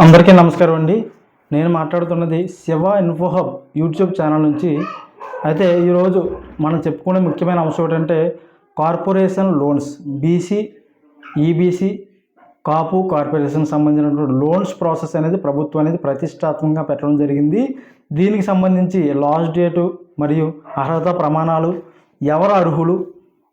అందరికీ నమస్కారం అండి. నేను మాట్లాడుతున్నది Shiva info hub YouTube channel నుంచి. అయితే ఈరోజు మనం చెప్పుకునే ముఖ్యమైన అంశం ఏంటంటే కార్పొరేషన్ లోన్స్, బీసీ, ఈబీసీ, కాపు కార్పొరేషన్ సంబంధించినటువంటి లోన్స్ ప్రాసెస్ అనేది ప్రభుత్వం అనేది ప్రతిష్టాత్మకంగా పెట్టడం జరిగింది. దీనికి సంబంధించి లాస్ట్ డేటు మరియు అర్హత ప్రమాణాలు, ఎవరు అర్హులు,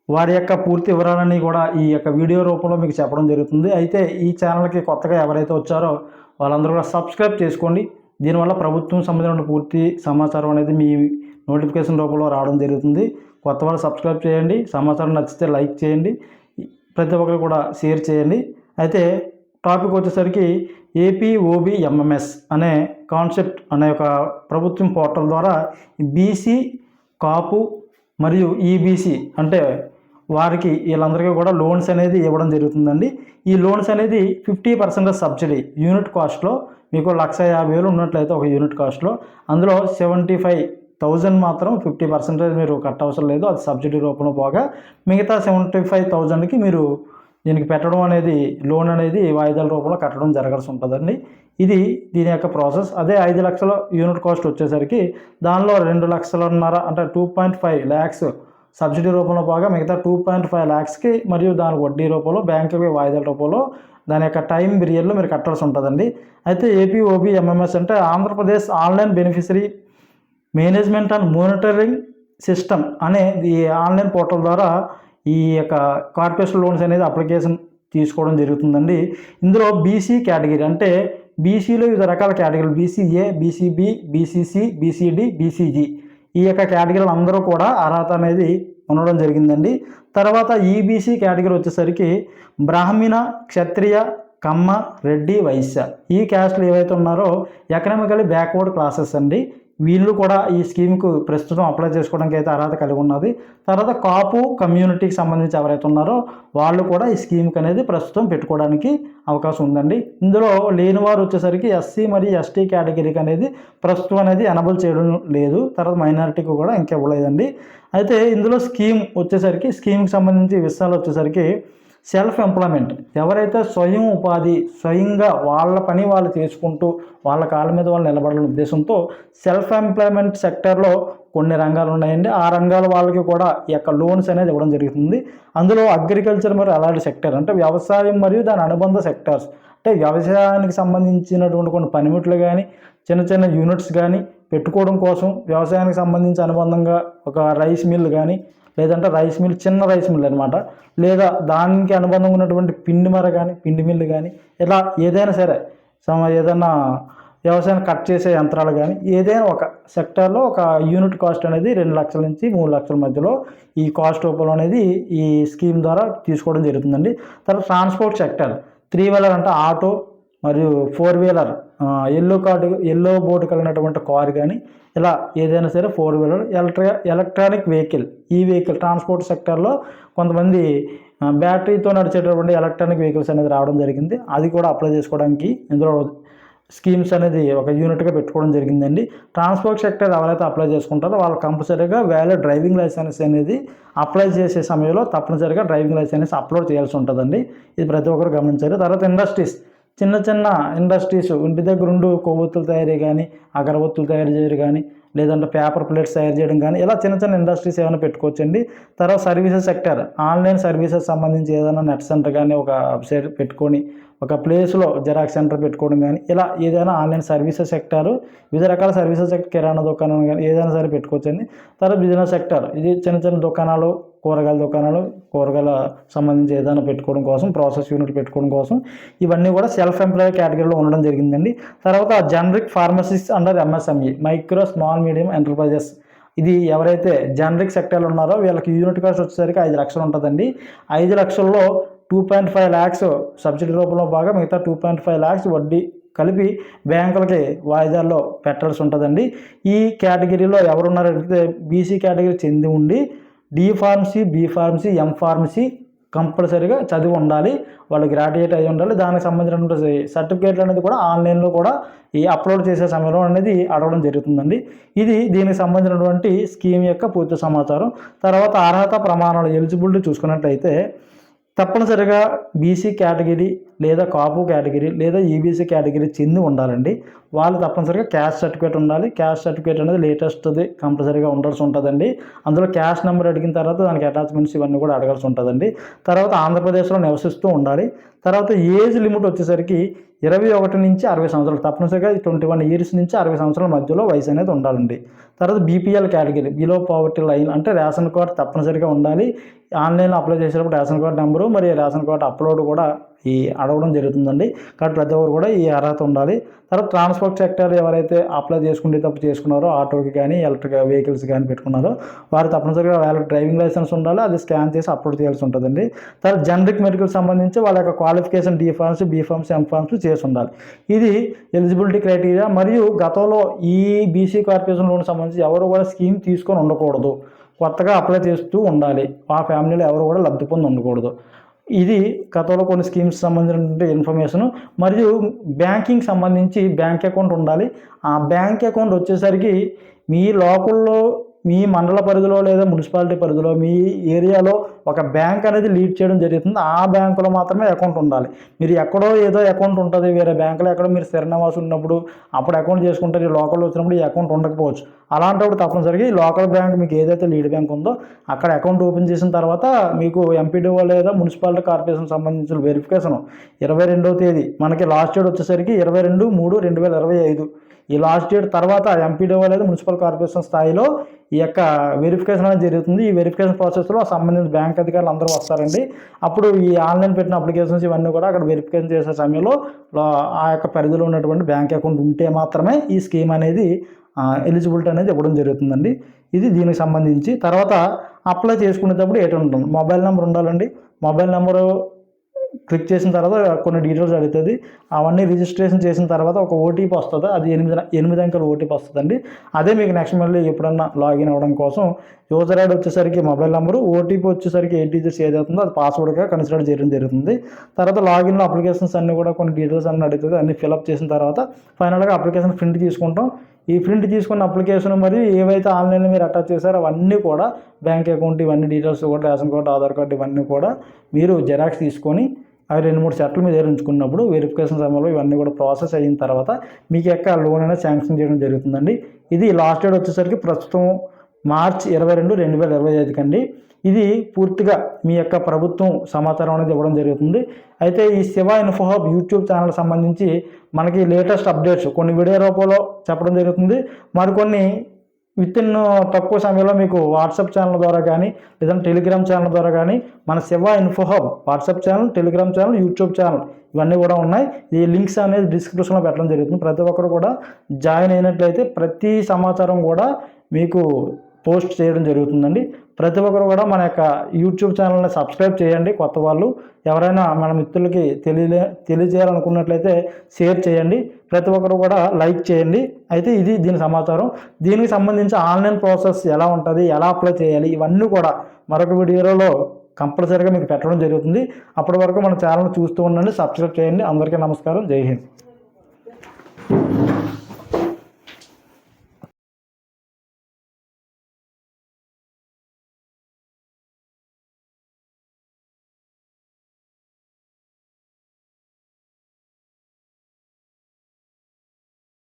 వారి యొక్క పూర్తి వివరాలన్నీ కూడా ఈ యొక్క వీడియో రూపంలో మీకు చెప్పడం జరుగుతుంది. అయితే ఈ ఛానల్కి కొత్తగా ఎవరైతే వచ్చారో వాళ్ళందరూ కూడా సబ్స్క్రైబ్ చేసుకోండి. దీనివల్ల ప్రభుత్వం సంబంధించిన పూర్తి సమాచారం అనేది మీ నోటిఫికేషన్ రూపంలో రావడం జరుగుతుంది. కొత్త వాళ్ళు సబ్స్క్రైబ్ చేయండి. సమాచారం నచ్చితే లైక్ చేయండి, ప్రతి ఒక్కరు కూడా షేర్ చేయండి. అయితే టాపిక్ వచ్చేసరికి ఏపీఓబిఎంఎంఎస్ అనే కాన్సెప్ట్ అనే ఒక ప్రభుత్వం పోర్టల్ ద్వారా బీసీ, కాపు మరియు ఈబీసీ అంటే వారికి వీళ్ళందరికీ కూడా లోన్స్ అనేది ఇవ్వడం జరుగుతుందండి. ఈ లోన్స్ అనేది 50% సబ్సిడీ యూనిట్ కాస్ట్లో, మీకు 1,50,000 ఉన్నట్లయితే ఒక యూనిట్ కాస్ట్లో అందులో 75,000 మాత్రం 50% మీరు కట్ట అవసరం లేదు. అది సబ్సిడీ రూపంలో పోగా మిగతా 75,000కి మీరు దీనికి పెట్టడం అనేది లోన్ అనేది వాయిదాల రూపంలో కట్టడం జరగాల్సి ఉంటుందండి. దీని యొక్క ప్రాసెస్. అదే 5 లక్షల యూనిట్ కాస్ట్ వచ్చేసరికి దానిలో 2 లక్షలన్నర అంటే 2.5 lakhs సబ్సిడీ రూపంలో పోగా మిగతా 2.5 lakhsకి మరియు దాని వడ్డీ రూపంలో బ్యాంకుకి వాయిదాల రూపంలో దాని యొక్క టైం పీరియడ్లో మీరు కట్టాల్సి ఉంటుందండి. అయితే ఏపీఓబిఎంఎంఎస్ అంటే Andhra Pradesh online beneficiary management and monitoring system అనే ఈ ఆన్లైన్ పోర్టల్ ద్వారా ఈ యొక్క కార్పొరేషన్ లోన్స్ అనేది అప్లికేషన్ తీసుకోవడం జరుగుతుందండి. ఇందులో బీసీ కేటగిరీ అంటే బీసీలో వివిధ రకాల కేటగిరీలు BCA, BCB, BCC, BCD, BCG ఈ యొక్క కేటగిరీలు అందరూ కూడా అర్హత అనేది ఉండడం జరిగిందండి. తర్వాత ఈబీసీ కేటగిరీ వచ్చేసరికి బ్రాహ్మణ, క్షత్రియ, కమ్మ, రెడ్డి, వైశ్య ఈ క్యాస్ట్లు ఏవైతే ఉన్నారో ఎకనామికలీ బ్యాక్వర్డ్ క్లాసెస్ అండి. వీళ్ళు కూడా ఈ స్కీమ్కు ప్రస్తుతం అప్లై చేసుకోవడానికి అయితే అర్హత కలిగి ఉన్నది. తర్వాత కాపు కమ్యూనిటీకి సంబంధించి ఎవరైతే ఉన్నారో వాళ్ళు కూడా ఈ స్కీమ్కి అనేది ప్రస్తుతం పెట్టుకోవడానికి అవకాశం ఉందండి. ఇందులో లేని వారు వచ్చేసరికి ఎస్సీ మరియు ఎస్టీ కేటగిరీకి అనేది ప్రస్తుతం అనేది ఎనబుల్ చేయడం లేదు. తర్వాత మైనారిటీకి కూడా ఇంకా ఇవ్వలేదండి. అయితే ఇందులో స్కీమ్కి సంబంధించి విషయాలు వచ్చేసరికి సెల్ఫ్ ఎంప్లాయ్మెంట్, ఎవరైతే స్వయం ఉపాధి స్వయంగా వాళ్ళ పని వాళ్ళు చేసుకుంటూ వాళ్ళ కాళ్ళ మీద వాళ్ళు నిలబడాలనే ఉద్దేశంతో సెల్ఫ్ ఎంప్లాయ్మెంట్ సెక్టర్లో కొన్ని రంగాలు ఉన్నాయండి. ఆ రంగాల వాళ్ళకి కూడా ఈ యొక్క లోన్స్ అనేది ఇవ్వడం జరుగుతుంది. అందులో అగ్రికల్చర్ మరియు అలాంటి సెక్టర్ అంటే వ్యవసాయం మరియు దాని అనుబంధ సెక్టర్స్ అంటే వ్యవసాయానికి సంబంధించినటువంటి కొన్ని పనిముట్లు కానీ చిన్న చిన్న యూనిట్స్ కానీ పెట్టుకోవడం కోసం వ్యవసాయానికి సంబంధించి అనుబంధంగా ఒక రైస్ మిల్ కానీ లేదంటే చిన్న రైస్ మిల్ అనమాట, లేదా దానికి అనుబంధంగా ఉన్నటువంటి పిండి మిల్లు కానీ ఇలా ఏదైనా సరే ఏదైనా వ్యవసాయాన్ని కట్ చేసే యంత్రాలు కానీ ఏదైనా ఒక సెక్టార్లో ఒక యూనిట్ కాస్ట్ అనేది 2 లక్షల నుంచి 3 లక్షల మధ్యలో ఈ కాస్ట్ రూపంలో అనేది ఈ స్కీమ్ ద్వారా తీసుకోవడం జరుగుతుందండి. తర్వాత ట్రాన్స్పోర్ట్ సెక్టర్ 3-wheeler అంటే ఆటో మరియు 4-wheeler ఎల్లో బోర్డు కలిగినటువంటి కారు కానీ ఇలా ఏదైనా సరే 4-wheeler ఎలక్ట్రానిక్ వెహికల్ ట్రాన్స్పోర్ట్ సెక్టర్లో కొంతమంది బ్యాటరీతో నడిచేటటువంటి ఎలక్ట్రానిక్ వెహికల్స్ అనేది రావడం జరిగింది. అది కూడా అప్లై చేసుకోవడానికి ఇందులో స్కీమ్స్ అనేది ఒక యూనిట్గా పెట్టుకోవడం జరిగిందండి. ట్రాన్స్పోర్ట్ సెక్టర్ ఎవరైతే అప్లై చేసుకుంటారో వాళ్ళు కంపల్సరీగా వ్యాలిడ్ డ్రైవింగ్ లైసెన్స్ అనేది అప్లై చేసే సమయంలో తప్పనిసరిగా డ్రైవింగ్ లైసెన్స్ అప్లోడ్ చేయాల్సి ఉంటుందండి. ఇది ప్రతి ఒక్కరు గమనించారు. తర్వాత చిన్న ఇండస్ట్రీస్ ఇంటి దగ్గర ఉండు కొవ్వొత్తులు తయారీ కానీ అగరబత్తులు తయారు చేయడం కానీ లేదంటే పేపర్ ప్లేట్స్ తయారు చేయడం కానీ ఇలా చిన్న ఇండస్ట్రీస్ ఏమైనా పెట్టుకోవచ్చండి. తర్వాత సర్వీసెస్ సెక్టర్ ఆన్లైన్ సర్వీసెస్ సంబంధించి ఏదైనా నెట్ సెంటర్ కానీ ఒక వెబ్సైట్ పెట్టుకొని ఒక ప్లేస్లో జిరాక్స్ సెంటర్ పెట్టుకోవడం కానీ ఇలా ఏదైనా ఆన్లైన్ సర్వీసెస్ సెక్టారు వివిధ రకాల సర్వీసెస్ సెక్టర్ కిరాణా దుకాణం కానీ ఏదైనా సరే పెట్టుకోవచ్చండి. తర్వాత బిజినెస్ సెక్టర్ ఇది చిన్న దుకాణాలు, కూరగాయల సంబంధించి ఏదైనా పెట్టుకోవడం కోసం ప్రాసెస్ యూనిట్ పెట్టుకోవడం కోసం ఇవన్నీ కూడా సెల్ఫ్ ఎంప్లాయ్ కేటగిరీలో ఉండడం జరిగిందండి. తర్వాత generic pharmacist under MSME micro small medium enterprises ఇది ఎవరైతే జనరిక్ సెక్టర్లో ఉన్నారో వీళ్ళకి యూనిట్ కాస్ట్ వచ్చేసరికి 5 లక్షలు ఉంటుందండి. 5 లక్షల్లో 2.5 lakhs సబ్సిడీ రూపంలో బాగా మిగతా 2.5 lakhs వడ్డీ కలిపి బ్యాంకులకి వాయిదాల్లో పెట్టాల్సి ఉంటుందండి. ఈ కేటగిరీలో ఎవరున్నారంటే బీసీ కేటగిరీ చెంది ఉండి D pharmacy, B pharmacy, M pharmacy కంపల్సరీగా చదివి ఉండాలి, వాళ్ళు గ్రాడ్యుయేట్ అయి ఉండాలి. దానికి సంబంధించినటువంటి సర్టిఫికేట్లు అనేది కూడా ఆన్లైన్లో కూడా ఈ అప్లోడ్ చేసే సమయంలో అనేది అడగడం జరుగుతుందండి. దీనికి సంబంధించినటువంటి స్కీమ్ యొక్క పూర్తి సమాచారం. తర్వాత అర్హత ప్రమాణాలు ఎలిజిబిలిటీ చూసుకున్నట్లయితే తప్పనిసరిగా బీసీ కేటగిరీ లేదా కాపు కేటగిరీ లేదా ఈబీసీ కేటగిరీ చెంది ఉండాలండి. వాళ్ళు తప్పనిసరిగా క్యాస్ట్ సర్టిఫికేట్ ఉండాలి. క్యాస్ట్ సర్టిఫికేట్ అనేది లేటెస్ట్ది కంపల్సరీగా ఉండాల్సి ఉంటుందండి. అందులో క్యాస్ట్ నెంబర్ అడిగిన తర్వాత దానికి అటాచ్మెంట్స్ ఇవన్నీ కూడా అడగాల్సి ఉంటుందండి. తర్వాత ఆంధ్రప్రదేశ్లో నివసిస్తూ ఉండాలి. తర్వాత ఏజ్ లిమిట్ వచ్చేసరికి 21 నుంచి 60 సంవత్సరాలు, తప్పనిసరిగా 21 ఇయర్స్ నుంచి 60 సంవత్సరాల మధ్యలో వయసు అనేది ఉండాలండి. తర్వాత BPL category, below poverty line, అంటే రేషన్ కార్డ్ తప్పనిసరిగా ఉండాలి. ఆన్లైన్లో అప్లై చేసేటప్పుడు రేషన్ కార్డ్ నెంబరు మరియు రేషన్ కార్డ్ అప్లోడ్ కూడా అడగడం జరుగుతుందండి. కాబట్టి ప్రతి ఒక్కరు కూడా ఈ అర్హత ఉండాలి. తర్వాత ట్రాన్స్పోర్ట్ సెక్టర్ ఎవరైతే అప్లై చేసుకునేటప్పుడు చేసుకున్నారో, ఆటోకి కానీ ఎలక్ట్రిక్ వెహికల్స్ కానీ పెట్టుకున్నారో వారు తప్పనిసరిగా వాళ్ళకి డ్రైవింగ్ లైసెన్స్ ఉండాలి. అది స్కాన్ చేసి అప్లోడ్ చేయాల్సి ఉంటుందండి. తర్వాత జనరిక్ మెడికల్ సంబంధించి వాళ్ళ యొక్క qualification D pharms, B pharms, M pharms చేసి ఉండాలి. ఇది ఎలిజిబిలిటీ క్రైటీరియా. మరియు గతంలో ఈ బీసీ కార్పొరేషన్ లోన్ సంబంధించి ఎవరు కూడా స్కీమ్ తీసుకొని ఉండకూడదు, కొత్తగా అప్లై చేస్తూ ఉండాలి. ఆ ఫ్యామిలీలో ఎవరు కూడా లబ్ధి పొంది ఉండకూడదు. ఇది గతంలో కొన్ని స్కీమ్స్ సంబంధించిన ఇన్ఫర్మేషన్. మరియు బ్యాంకింగ్ సంబంధించి బ్యాంక్ అకౌంట్ ఉండాలి. ఆ బ్యాంక్ అకౌంట్ వచ్చేసరికి మీ లోకల్లో, మీ మండల పరిధిలో లేదా మున్సిపాలిటీ పరిధిలో మీ ఏరియాలో ఒక బ్యాంక్ అనేది లీడ్ చేయడం జరుగుతుంది. ఆ బ్యాంకులో మాత్రమే అకౌంట్ ఉండాలి. మీరు ఎక్కడో ఏదో అకౌంట్ ఉంటుంది వేరే బ్యాంకులో, ఎక్కడో మీరు స్థిరనివాసం ఉన్నప్పుడు అప్పుడు అకౌంట్ చేసుకుంటారు, ఈ లోకల్లో వచ్చినప్పుడు ఈ అకౌంట్ ఉండకపోవచ్చు. అలాంటప్పుడు తప్పనిసరిగా ఈ లోకల్ బ్యాంక్ మీకు ఏదైతే లీడ్ బ్యాంక్ ఉందో అక్కడ అకౌంట్ ఓపెన్ చేసిన తర్వాత మీకు ఎంపీడీఓ లేదా మున్సిపాలిటీ కార్పొరేషన్ సంబంధించిన వెరిఫికేషన్ 22వ తేదీ, మనకి లాస్ట్ డేట్ వచ్చేసరికి 22/3/2025. ఈ లాస్ట్ డేట్ తర్వాత ఎంపీడీఓ లేదా మున్సిపల్ కార్పొరేషన్ స్థాయిలో ఈ యొక్క వెరిఫికేషన్ అనేది జరుగుతుంది. ఈ వెరిఫికేషన్ ప్రాసెస్లో సంబంధించిన బ్యాంక్ అధికారులు అందరూ వస్తారండి. అప్పుడు ఈ ఆన్లైన్ పెట్టిన అప్లికేషన్స్ ఇవన్నీ కూడా అక్కడ వెరిఫికేషన్ చేసే సమయంలో ఆ యొక్క పరిధిలో ఉన్నటువంటి బ్యాంక్ అకౌంట్ ఉంటే మాత్రమే ఈ స్కీమ్ అనేది ఎలిజిబిలిటీ అనేది ఇవ్వడం జరుగుతుందండి. ఇది దీనికి సంబంధించి. తర్వాత అప్లై చేసుకునేటప్పుడు ఉంటుంది, మొబైల్ నెంబర్ ఉండాలండి. మొబైల్ నెంబరు క్లిక్ చేసిన తర్వాత కొన్ని డీటెయిల్స్ అడుగుతుంది. అవన్నీ రిజిస్ట్రేషన్ చేసిన తర్వాత ఒక ఓటీపీ వస్తుంది. అది 8 అంకెల ఓటీపీ వస్తుందండి. అదే మీకు నెక్స్ట్ మళ్ళీ ఎప్పుడన్నా లాగిన్ అవ్వడం కోసం యూజర్ ఐడి వచ్చేసరికి మొబైల్ నెంబరు, ఓటీపీ వచ్చేసరికి 8 డిజిట్స్ ఏదవుతుందో అది పాస్వర్డ్గా కన్సిడర్ చేయడం జరుగుతుంది. తర్వాత లాగిన్లో అప్లికేషన్స్ అన్నీ కూడా కొన్ని డీటెయిల్స్ అన్నీ అడుగుతుంది. అన్నీ ఫిల్అప్ చేసిన తర్వాత ఫైనల్గా అప్లికేషన్ ప్రింట్ తీసుకుంటాం. ఈ ప్రింట్ తీసుకున్న అప్లికేషన్ మరియు ఏవైతే ఆన్లైన్లో మీరు అటాచ్ చేశారో అవన్నీ కూడా బ్యాంక్ అకౌంట్ ఇవన్నీ డీటెయిల్స్ కూడా, రేషన్ కార్డు, ఆధార్ కార్డు ఇవన్నీ కూడా మీరు జెరాక్స్ తీసుకొని అవి 2-3 సెట్లు మీద ఉంచుకున్నప్పుడు వెరిఫికేషన్ సమయంలో ఇవన్నీ కూడా ప్రాసెస్ అయిన తర్వాత మీకు యొక్క లోన్ అనేది శాంక్షన్ చేయడం జరుగుతుందండి. ఇది లాస్ట్ డేట్ వచ్చేసరికి ప్రస్తుతం మార్చ్ 22, 2025 కండి. ఇది పూర్తిగా మీ యొక్క ప్రభుత్వం సమాచారం అనేది ఇవ్వడం జరుగుతుంది. అయితే ఈ Shiva info hub YouTube channel సంబంధించి మనకి లేటెస్ట్ అప్డేట్స్ కొన్ని వీడియో రూపంలో చెప్పడం జరుగుతుంది. మరికొన్ని వితిన్ తక్కువ సమయంలో మీకు వాట్సాప్ ఛానల్ ద్వారా కానీ లేదంటే టెలిగ్రామ్ ఛానల్ ద్వారా కానీ మన Shiva info hub WhatsApp channel, Telegram channel, YouTube channel ఇవన్నీ కూడా ఉన్నాయి. ఈ లింక్స్ అనేది డిస్క్రిప్షన్లో పెట్టడం జరుగుతుంది. ప్రతి ఒక్కరు కూడా జాయిన్ అయినట్లయితే ప్రతి సమాచారం కూడా మీకు పోస్ట్ చేయడం జరుగుతుందండి. ప్రతి ఒక్కరు కూడా మన యొక్క యూట్యూబ్ ఛానల్ని సబ్స్క్రైబ్ చేయండి. కొత్త వాళ్ళు ఎవరైనా మన మిత్రులకి తెలియజేయాలనుకున్నట్లయితే షేర్ చేయండి. ప్రతి ఒక్కరు కూడా లైక్ చేయండి. అయితే ఇది దీని సమాచారం. దీనికి సంబంధించి ఆన్లైన్ ప్రాసెస్ ఎలా ఉంటుంది, ఎలా అప్లై చేయాలి, ఇవన్నీ కూడా మరొక వీడియోలో కంపల్సరీగా మీకు పెట్టడం జరుగుతుంది. అప్పటి వరకు మన ఛానల్ చూస్తూ ఉండండి, సబ్స్క్రైబ్ చేయండి. అందరికీ నమస్కారం. జై హింద్.